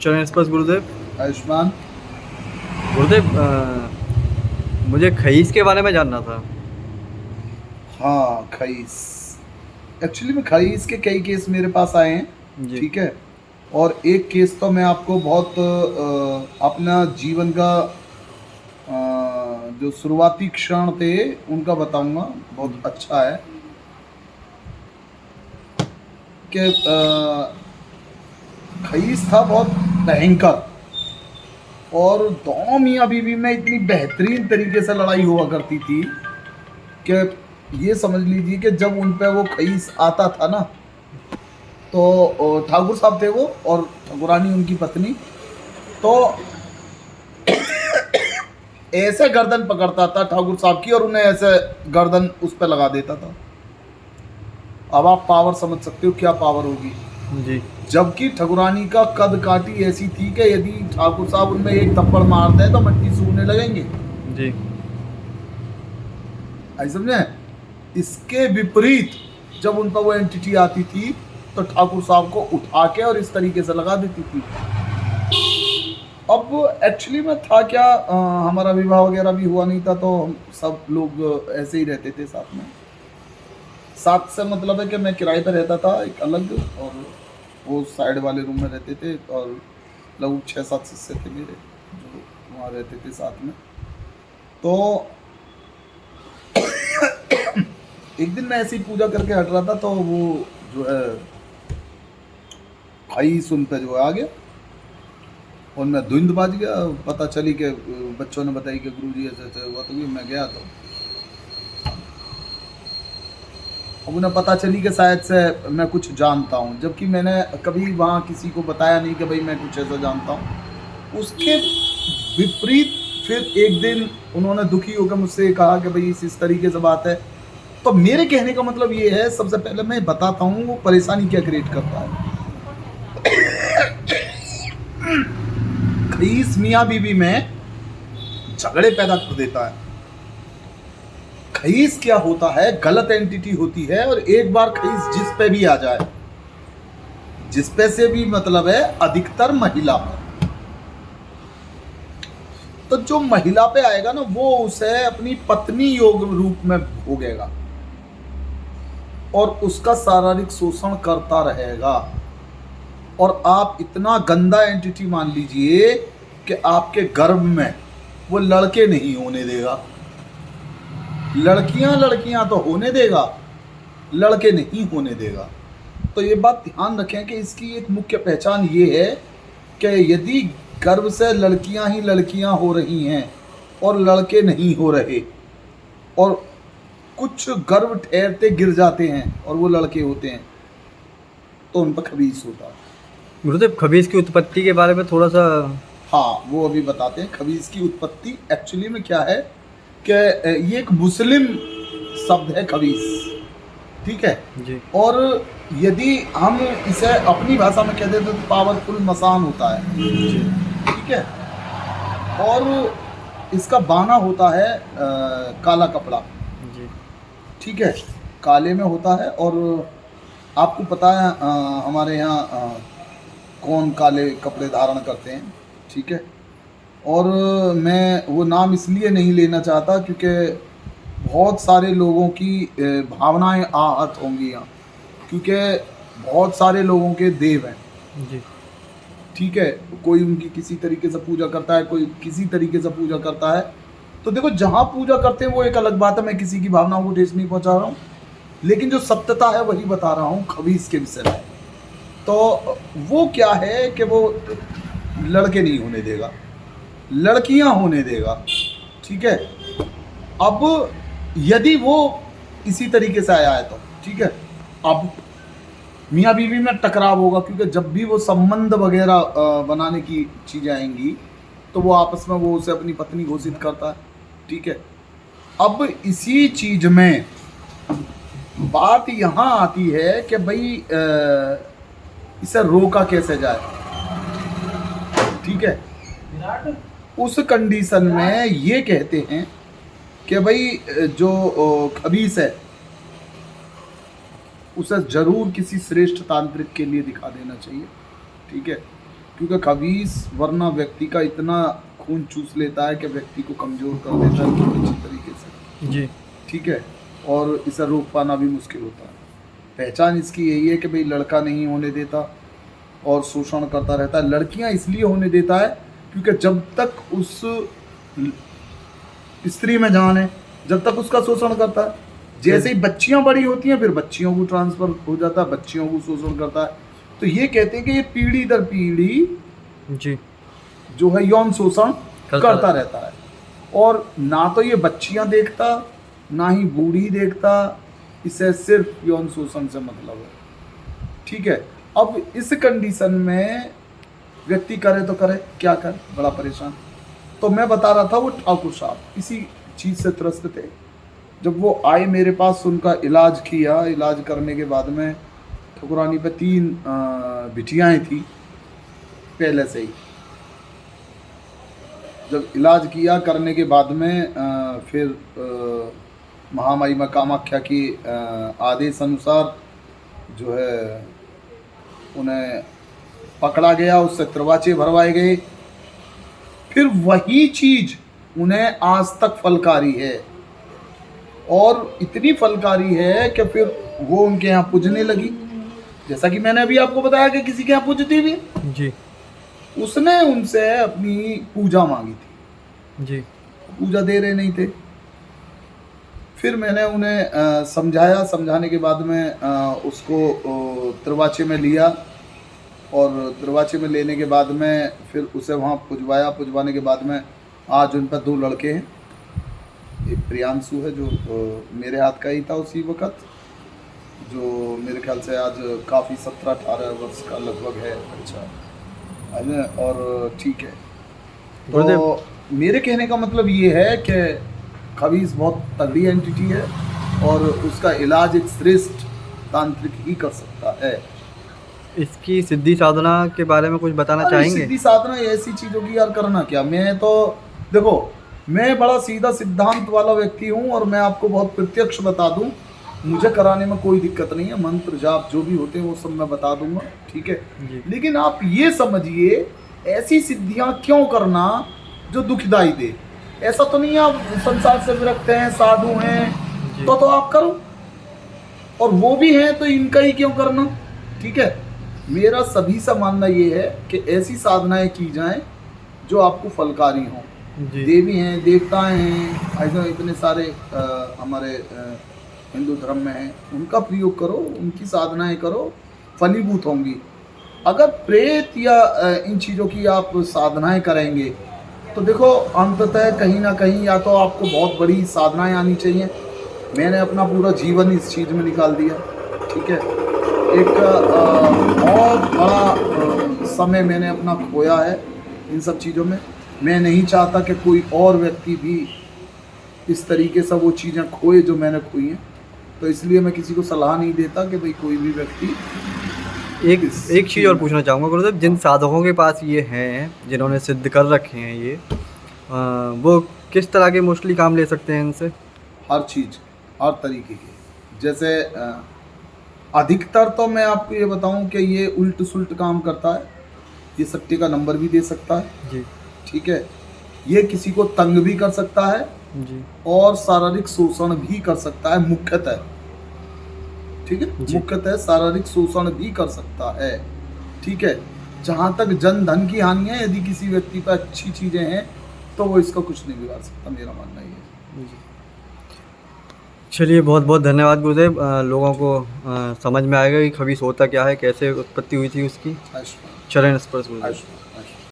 चरण स्पर्श गुरुदेव। आयुष्मान। गुरुदेव, मुझे खईस के बारे में जानना था। हाँ, खईस। एक्चुअली में खईस के कई केस मेरे पास आए हैं, जी। ठीक है। और एक केस तो मैं आपको बहुत अपना जीवन का जो शुरुआती क्षण थे उनका बताऊंगा, बहुत जी। अच्छा है कि खईस था बहुत भयंकर। और दोनों मियाँ बीवी में इतनी बेहतरीन तरीके से लड़ाई हुआ करती थी कि ये समझ लीजिए कि जब उन पे वो खईस आता था ना, तो ठाकुर साहब थे वो और ठाकुरानी उनकी पत्नी, तो ऐसे गर्दन पकड़ता था ठाकुर साहब की और उन्हें ऐसे गर्दन उस पर लगा देता था। अब आप पावर समझ सकते हो क्या पावर होगी। जी। जबकि ठाकुरानी का कद काठी ऐसी थी कि यदि ठाकुर साहब उनमें एक थप्पड़ मारते हैं तो मट्टी सूखने लगेंगे। जी। आई समझे। इसके विपरीत जब उन पर वो एंटिटी आती थी तो ठाकुर साहब को उठा के और इस तरीके से लगा देती थी। अब एक्चुअली में था क्या, हमारा विवाह वगैरह भी हुआ नहीं था, तो हम सब लोग ऐसे ही रहते थे साथ में। साथ से मतलब है कि मैं किराए पर रहता था एक अलग, और वो साइड वाले रूम में रहते थे, और लगभग 6-7 शिष्य थे मेरे जो वहाँ रहते थे साथ में। तो एक दिन मैं ऐसी पूजा करके हट रहा था, तो वो जो है भाई सुन पे जो है आ गया और मैं धुंध बाज गया। पता चली कि बच्चों ने बताई कि गुरुजी ऐसे ऐसे हुआ, तो मैं गया तो अब उन्हें पता चली कि शायद से मैं कुछ जानता हूँ, जबकि मैंने कभी वहाँ किसी को बताया नहीं कि भाई मैं कुछ ऐसा जानता हूँ। उसके विपरीत फिर एक दिन उन्होंने दुखी होकर मुझसे कहा कि भाई इस तरीके से बात है। तो मेरे कहने का मतलब ये है, सबसे पहले मैं बताता हूँ वो परेशानी क्या क्रिएट करता है। खईस मियाँ बीवी में झगड़े पैदा कर देता है। खईस क्या होता है, गलत एंटिटी होती है, और एक बार खईस जिस पे भी आ जाए, जिस पे से भी मतलब है अधिकतर महिला पर, तो जो महिला पे आएगा ना वो उसे अपनी पत्नी योग रूप में भोगेगा और उसका शारीरिक शोषण करता रहेगा। और आप इतना गंदा एंटिटी मान लीजिए कि आपके गर्भ में वो लड़के नहीं होने देगा। लड़कियां तो होने देगा, लड़के नहीं होने देगा। तो ये बात ध्यान रखें कि इसकी एक मुख्य पहचान ये है कि यदि गर्भ से लड़कियां ही लड़कियां हो रही हैं और लड़के नहीं हो रहे, और कुछ गर्भ ठहरते गिर जाते हैं और वो लड़के होते हैं, तो उन पर खबीस होता है। गुरुदेव, खबीस की उत्पत्ति के बारे में थोड़ा सा। हाँ, वो अभी बताते हैं। खबीस की उत्पत्ति एक्चुअली में क्या है कि ये एक मुस्लिम शब्द है खबीस, ठीक है। जी। और यदि हम इसे अपनी भाषा में कहते हैं तो पावरफुल मसान होता है, जी। ठीक है। और इसका बाना होता है काला कपड़ा, जी। ठीक है, काले में होता है। और आपको पता है हमारे यहाँ कौन काले कपड़े धारण करते हैं, ठीक है। और मैं वो नाम इसलिए नहीं लेना चाहता क्योंकि बहुत सारे लोगों की भावनाएं आहत होंगी यहाँ, क्योंकि बहुत सारे लोगों के देव हैं, जी। ठीक है। कोई उनकी किसी तरीके से पूजा करता है, कोई किसी तरीके से पूजा करता है। तो देखो, जहाँ पूजा करते हैं वो एक अलग बात है, मैं किसी की भावनाओं को ठेस नहीं पहुँचा रहा हूँ, लेकिन जो सत्यता है वही बता रहा हूँ खबीस के विषय में। तो वो क्या है कि वो लड़के नहीं होने देगा, लड़कियां होने देगा, ठीक है। अब यदि वो इसी तरीके से आया है तो ठीक है, अब मियाँ बीवी में टकराव होगा, क्योंकि जब भी वो संबंध वगैरह बनाने की चीज़ें आएंगी तो वो आपस में वो उसे अपनी पत्नी घोषित करता है, ठीक है। अब इसी चीज में बात यहाँ आती है कि भाई इसे रोका कैसे जाए, ठीक है। उस कंडीशन में ये कहते हैं कि भाई जो खबीस है उसे जरूर किसी श्रेष्ठ तांत्रिक के लिए दिखा देना चाहिए, ठीक है। क्योंकि खबीस वरना व्यक्ति का इतना खून चूस लेता है कि व्यक्ति को कमज़ोर कर देता है बहुत अच्छी तरीके से। जी। ठीक है, और इसे रोक पाना भी मुश्किल होता है। पहचान इसकी यही है कि भाई लड़का नहीं होने देता और शोषण करता रहता है। लड़कियां इसलिए होने देता है क्योंकि जब तक उस स्त्री में जान है, जब तक उसका शोषण करता है। जैसे ही बच्चियां बड़ी होती हैं फिर बच्चियों को ट्रांसफ़र हो जाता है, बच्चियों को शोषण करता है। तो ये कहते हैं कि ये पीढ़ी दर पीढ़ी जी। जो है यौन शोषण करता है। रहता है। और ना तो ये बच्चियां देखता, ना ही बूढ़ी देखता, इसे सिर्फ यौन शोषण से मतलब है। ठीक है, अब इस कंडीशन में व्यक्ति करे तो करे क्या करे, बड़ा परेशान। तो मैं बता रहा था वो ठाकुर साहब इसी चीज़ से त्रस्त थे। जब वो आए मेरे पास, उनका इलाज किया, इलाज करने के बाद में ठकुरानी पे 3 बिटियाएँ थी पहले से ही। जब इलाज किया करने के बाद में फिर महामाई माँ कामाख्या की आदेश अनुसार जो है उन्हें पकड़ा गया, उससे त्रिवाचे भरवाए गए। फिर वही चीज़ उन्हें आज तक फलकारी है, और इतनी फलकारी है कि फिर वो उनके यहाँ पूजने लगी। जैसा कि मैंने अभी आपको बताया कि किसी के यहाँ पूजती भी जी। उसने उनसे अपनी पूजा मांगी थी, जी। पूजा दे रहे नहीं थे। फिर मैंने उन्हें समझाया, समझाने के बाद में उसको त्रिवाचे में लिया, और त्रिवाचे में लेने के बाद में फिर उसे वहाँ पुजवाया। पुजवाने के बाद में आज उन पर 2 लड़के हैं। एक प्रियांशु है जो मेरे हाथ का ही था उसी वक़्त, जो मेरे ख्याल से आज काफ़ी 17-18 वर्ष का लगभग है। अच्छा है ना, और ठीक है। तो मेरे कहने का मतलब ये है कि खबीस बहुत तगड़ी एंटिटी है, और उसका इलाज एक श्रेष्ठ तांत्रिक ही कर सकता है। इसकी सिद्धि साधना के बारे में कुछ बताना अरे चाहेंगे? सिद्धि साधना ऐसी चीज़ों की यार करना क्या। मैं तो देखो, मैं बड़ा सीधा सिद्धांत वाला व्यक्ति हूँ, और मैं आपको बहुत प्रत्यक्ष बता दूँ, मुझे कराने में कोई दिक्कत नहीं है। मंत्र जाप जो भी होते हैं वो सब मैं बता दूंगा, ठीक है। जी। लेकिन लेकिन आप ये समझिए, ऐसी सिद्धियां क्यों करना जो दुखदाई दे। ऐसा तो नहीं है आप संसार से विरक्त हैं, साधु हैं, तो आप करो, और वो भी हैं तो इनका ही क्यों करना, ठीक है। मेरा सभी सा मानना ये है कि ऐसी साधनाएं की जाएं जो आपको फलकारी हों। जी। देवी हैं, देवताएं हैं, ऐसे इतने सारे हमारे हिंदू धर्म में हैं, उनका प्रयोग करो, उनकी साधनाएं करो, फलीभूत होंगी। अगर प्रेत या इन चीज़ों की आप साधनाएं करेंगे तो देखो अंततः कहीं ना कहीं या तो आपको बहुत बड़ी साधनाएं आनी चाहिए। मैंने अपना पूरा जीवन इस चीज़ में निकाल दिया, ठीक है। एक बहुत बड़ा समय मैंने अपना खोया है इन सब चीज़ों में। मैं नहीं चाहता कि कोई और व्यक्ति भी इस तरीके से वो चीज़ें खोए जो मैंने खोई हैं। तो इसलिए मैं किसी को सलाह नहीं देता कि भाई कोई भी व्यक्ति एक चीज़ और पूछना चाहूँगा गुरुदेव, जिन साधकों के पास ये हैं, जिन्होंने सिद्ध कर रखे हैं ये, वो किस तरह के मोस्टली काम ले सकते हैं इनसे? हर चीज़, हर तरीके के। जैसे अधिकतर तो मैं आपको ये बताऊं कि ये उल्ट सुल्ट काम करता है। ये सट्टे का नंबर भी दे सकता है जी। ठीक है। ये किसी को तंग भी कर सकता है जी। और शारीरिक शोषण भी कर सकता है मुख्यतः, ठीक है। मुख्यतः शारीरिक शोषण भी कर सकता है, ठीक है। जहाँ तक जन धन की हानि है, यदि किसी व्यक्ति पर अच्छी चीज़ें हैं तो वो इसका कुछ नहीं बिगाड़ सकता, मेरा मानना ये है। चलिए, बहुत बहुत धन्यवाद गुरुदेव। लोगों को समझ में आएगा कि खबीस होता क्या है, कैसे उत्पत्ति हुई थी उसकी। आयुष्मान। चरण स्पर्श गुरुदेव। आयुष्मान।